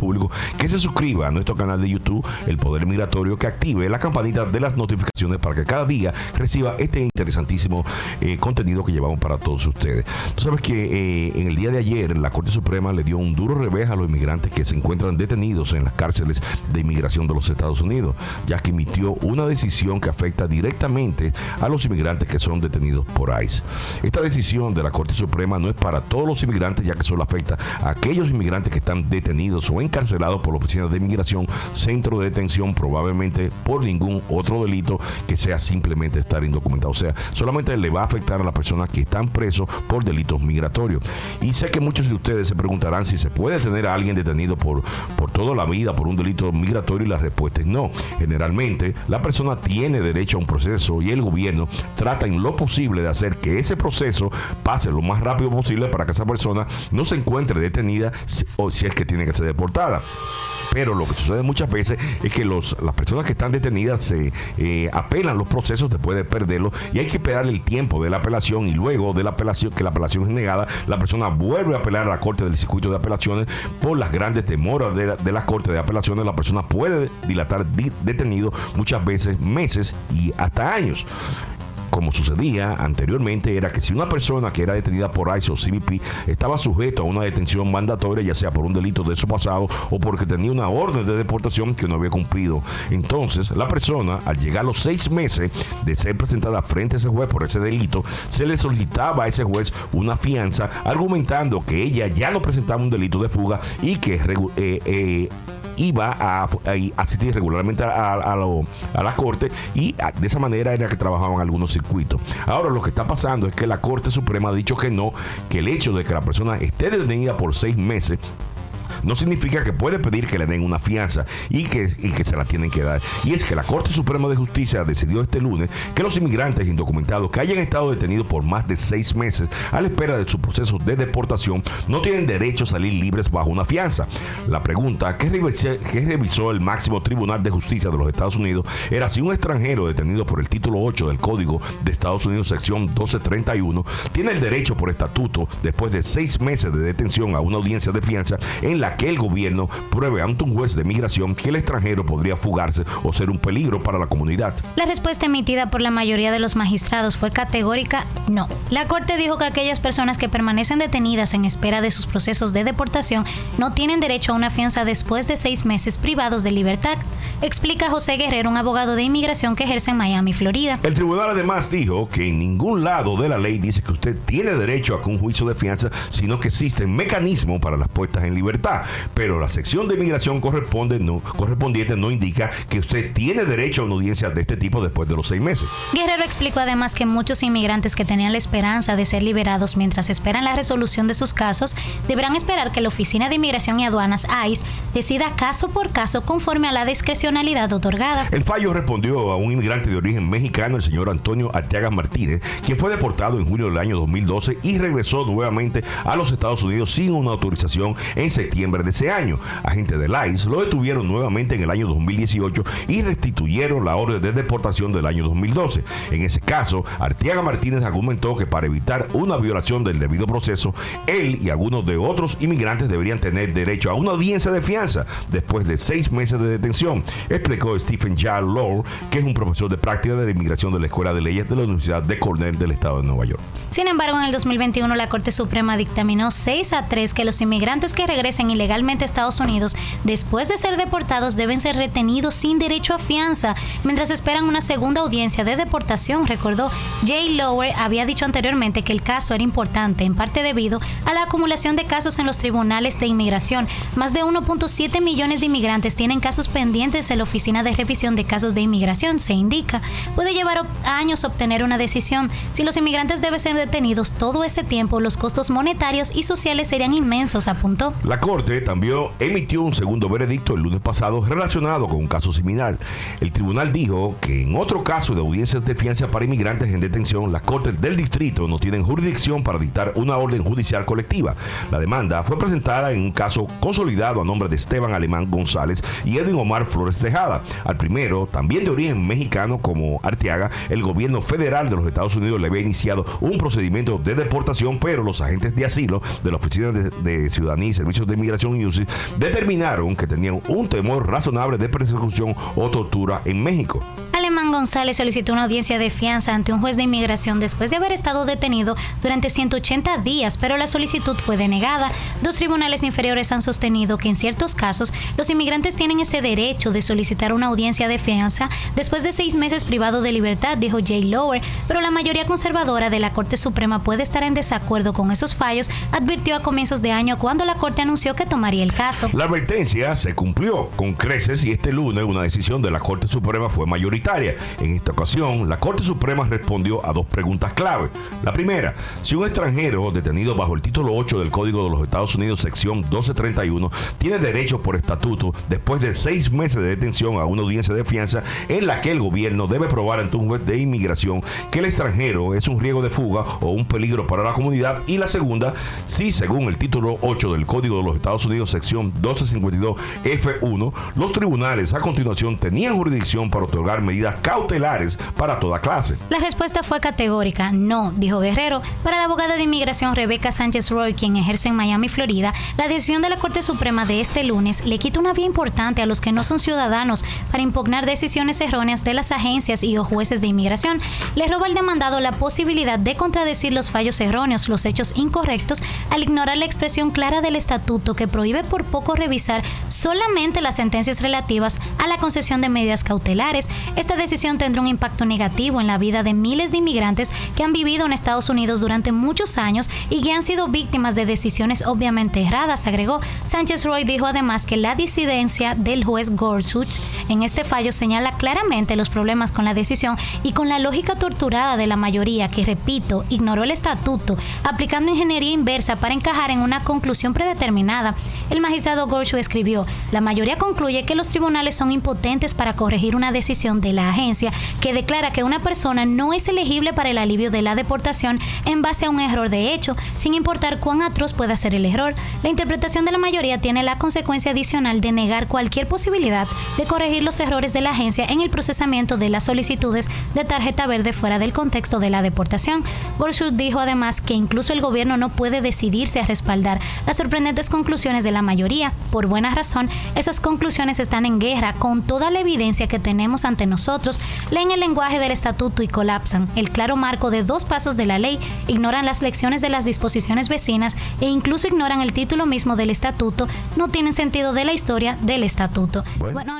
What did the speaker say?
público que se suscriba a nuestro canal de YouTube, El Poder Migratorio, que active la campanita de las notificaciones para que cada día reciba este interesantísimo contenido que llevamos para todos ustedes. Tú sabes que en el día de ayer la Corte Suprema le dio un duro revés a los inmigrantes que se encuentran detenidos en las cárceles de inmigración de los Estados Unidos, ya que emitió una decisión que afecta directamente a los inmigrantes que son detenidos por ICE. Esta decisión de la Corte Suprema no es para todos los inmigrantes, ya que solo afecta a aquellos inmigrantes que están detenidos o encarcelados por la Oficina de Inmigración, centro de detención, probablemente por ningún otro delito que sea simplemente estar indocumentado. O sea, solamente le va a afectar a las personas que están presos por delitos migratorios. Y sé que muchos de ustedes se preguntarán si se puede tener a alguien detenido por toda la vida por un delito migratorio, y la respuesta es no. Generalmente, la persona tiene derecho a un proceso y el gobierno trata en lo posible de hacer que ese proceso pase lo más rápido posible para que esa persona no se encuentre detenida o si es que tiene que ser deportada. Pero lo que sucede muchas veces es que las personas que están detenidas se apelan los procesos después de perderlos, y hay que esperar el tiempo de la apelación, y luego de la apelación, que la apelación es negada, la persona vuelve a apelar a la Corte del Circuito de Apelaciones. Por las grandes demoras de la Corte de Apelaciones, la persona puede dilatar detenido muchas veces meses y hasta años. Como sucedía anteriormente, era que si una persona que era detenida por ICE o CBP estaba sujeto a una detención mandatoria, ya sea por un delito de su pasado o porque tenía una orden de deportación que no había cumplido, entonces la persona, al llegar a los 6 meses de ser presentada frente a ese juez por ese delito, se le solicitaba a ese juez una fianza, argumentando que ella ya no presentaba un delito de fuga y que iba a asistir regularmente a la corte, y de esa manera era que trabajaban algunos circuitos. Ahora lo que está pasando es que la Corte Suprema ha dicho que no, que el hecho de que la persona esté detenida por 6 meses no significa que puede pedir que le den una fianza y que se la tienen que dar. Y es que la Corte Suprema de Justicia decidió este lunes que los inmigrantes indocumentados que hayan estado detenidos por más de 6 meses a la espera de su proceso de deportación no tienen derecho a salir libres bajo una fianza. La pregunta que revisó el máximo Tribunal de Justicia de los Estados Unidos era si un extranjero detenido por el título 8 del Código de Estados Unidos, sección 1231, tiene el derecho por estatuto, después de 6 meses de detención, a una audiencia de fianza en la que el gobierno pruebe ante un juez de migración que el extranjero podría fugarse o ser un peligro para la comunidad. La respuesta emitida por la mayoría de los magistrados fue categórica: no. La Corte dijo que aquellas personas que permanecen detenidas en espera de sus procesos de deportación no tienen derecho a una fianza después de 6 meses privados de libertad, explica José Guerrero, un abogado de inmigración que ejerce en Miami, Florida. El tribunal además dijo que en ningún lado de la ley dice que usted tiene derecho a un juicio de fianza, sino que existen mecanismos para las puestas en libertad. Pero la sección de inmigración correspondiente no indica que usted tiene derecho a una audiencia de este tipo después de los 6 meses. Guerrero explicó además que muchos inmigrantes que tenían la esperanza de ser liberados mientras esperan la resolución de sus casos deberán esperar que la Oficina de Inmigración y Aduanas, ICE, decida caso por caso conforme a la discrecionalidad otorgada. El fallo respondió a un inmigrante de origen mexicano, el señor Antonio Arteaga Martínez, quien fue deportado en junio del año 2012 y regresó nuevamente a los Estados Unidos sin una autorización en septiembre de ese año. Agentes del ICE lo detuvieron nuevamente en el año 2018 y restituyeron la orden de deportación del año 2012. En ese caso, Arteaga Martínez argumentó que para evitar una violación del debido proceso, él y algunos de otros inmigrantes deberían tener derecho a una audiencia de fianza después de 6 meses de detención, explicó Stephen J. Lohr, que es un profesor de práctica de la inmigración de la Escuela de Leyes de la Universidad de Cornell del estado de Nueva York. Sin embargo, en el 2021 la Corte Suprema dictaminó 6-3 que los inmigrantes que regresen ilegalmente a Estados Unidos después de ser deportados deben ser retenidos sin derecho a fianza mientras esperan una segunda audiencia de deportación, recordó. Jay Lower había dicho anteriormente que el caso era importante, en parte debido a la acumulación de casos en los tribunales de inmigración. Más de 1.7 millones de inmigrantes tienen casos pendientes en la Oficina de Revisión de Casos de Inmigración, se indica. Puede llevar años obtener una decisión. Si los inmigrantes deben ser detenidos todo ese tiempo, los costos monetarios y sociales serían inmensos, apuntó. La Corte también emitió un segundo veredicto el lunes pasado relacionado con un caso similar. El tribunal dijo que en otro caso de audiencias de fianza para inmigrantes en detención, las Cortes del Distrito no tienen jurisdicción para dictar una orden judicial colectiva. La demanda fue presentada en un caso consolidado a nombre de Esteban Alemán González y Edwin Omar Flores López Tejada. Al primero, también de origen mexicano como Arteaga, el gobierno federal de los Estados Unidos le había iniciado un procedimiento de deportación, pero los agentes de asilo de la Oficina de Ciudadanía y Servicios de Inmigración UCI determinaron que tenían un temor razonable de persecución o tortura en México. Alemán González solicitó una audiencia de fianza ante un juez de inmigración después de haber estado detenido durante 180 días, pero la solicitud fue denegada. Dos tribunales inferiores han sostenido que en ciertos casos los inmigrantes tienen ese derecho de solicitar una audiencia de fianza después de 6 meses privado de libertad, dijo Jay Lower, pero la mayoría conservadora de la Corte Suprema puede estar en desacuerdo con esos fallos, advirtió a comienzos de año cuando la Corte anunció que tomaría el caso. La advertencia se cumplió con creces y este lunes una decisión de la Corte Suprema fue mayoritaria. En esta ocasión, la Corte Suprema respondió a 2 preguntas clave. La primera, si un extranjero detenido bajo el título 8 del Código de los Estados Unidos, sección 1231, tiene derecho por estatuto, después de 6 meses de detención, a una audiencia de fianza en la que el gobierno debe probar ante un juez de inmigración que el extranjero es un riesgo de fuga o un peligro para la comunidad. Y la segunda, si según el título 8 del Código de los Estados Unidos, sección 1252 F1, los tribunales a continuación tenían jurisdicción para otorgar medidas cautelares para toda clase. La respuesta fue categórica, no, dijo Guerrero. Para la abogada de inmigración Rebecca Sánchez Roy, quien ejerce en Miami, Florida, la decisión de la Corte Suprema de este lunes le quita una vía importante a los que no son ciudadanos para impugnar decisiones erróneas de las agencias y o jueces de inmigración. Le roba al demandado la posibilidad de contradecir los fallos erróneos, los hechos incorrectos, al ignorar la expresión clara del estatuto que prohíbe por poco revisar solamente las sentencias relativas a la concesión de medidas cautelares. Esta decisión tendrá un impacto negativo en la vida de miles de inmigrantes que han vivido en Estados Unidos durante muchos años y que han sido víctimas de decisiones obviamente erradas, agregó. Sánchez Roy dijo además que la disidencia del juez Gorsuch en este fallo señala claramente los problemas con la decisión y con la lógica torturada de la mayoría que, repito, ignoró el estatuto, aplicando ingeniería inversa para encajar en una conclusión predeterminada. El magistrado Gorsuch escribió: la mayoría concluye que los tribunales son impotentes para corregir una decisión de la agencia que declara que una persona no es elegible para el alivio de la deportación en base a un error de hecho, sin importar cuán atroz pueda ser el error. La interpretación de la mayoría tiene la consecuencia adicional de negar cualquier posibilidad de corregir los errores de la agencia en el procesamiento de las solicitudes de tarjeta verde fuera del contexto de la deportación. Gorsuch dijo además que incluso el gobierno no puede decidirse a respaldar las sorprendentes conclusiones de la mayoría. Por buena razón, esas conclusiones están en guerra con toda la evidencia que tenemos ante nosotros, leen el lenguaje del estatuto y colapsan el claro marco de 2 pasos de la ley, ignoran las lecciones de las disposiciones vecinas e incluso ignoran el título mismo del estatuto, no tienen sentido de la historia del estatuto. Bueno,